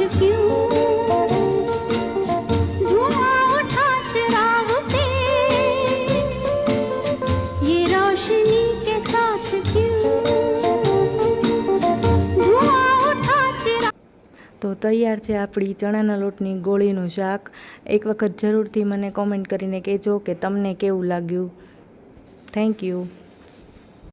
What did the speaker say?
क्यों, धुआं उठा चिराग से ये रोशनी के साथ क्यों, धुआं उठा चिराग। तो तैयार છે આપણી ચણાના લોટની ગોળીનું શાક। એક વખત જરૂરથી મને કોમેન્ટ કરીને કહેજો કે તમને કેવું લાગ્યું। Thank you.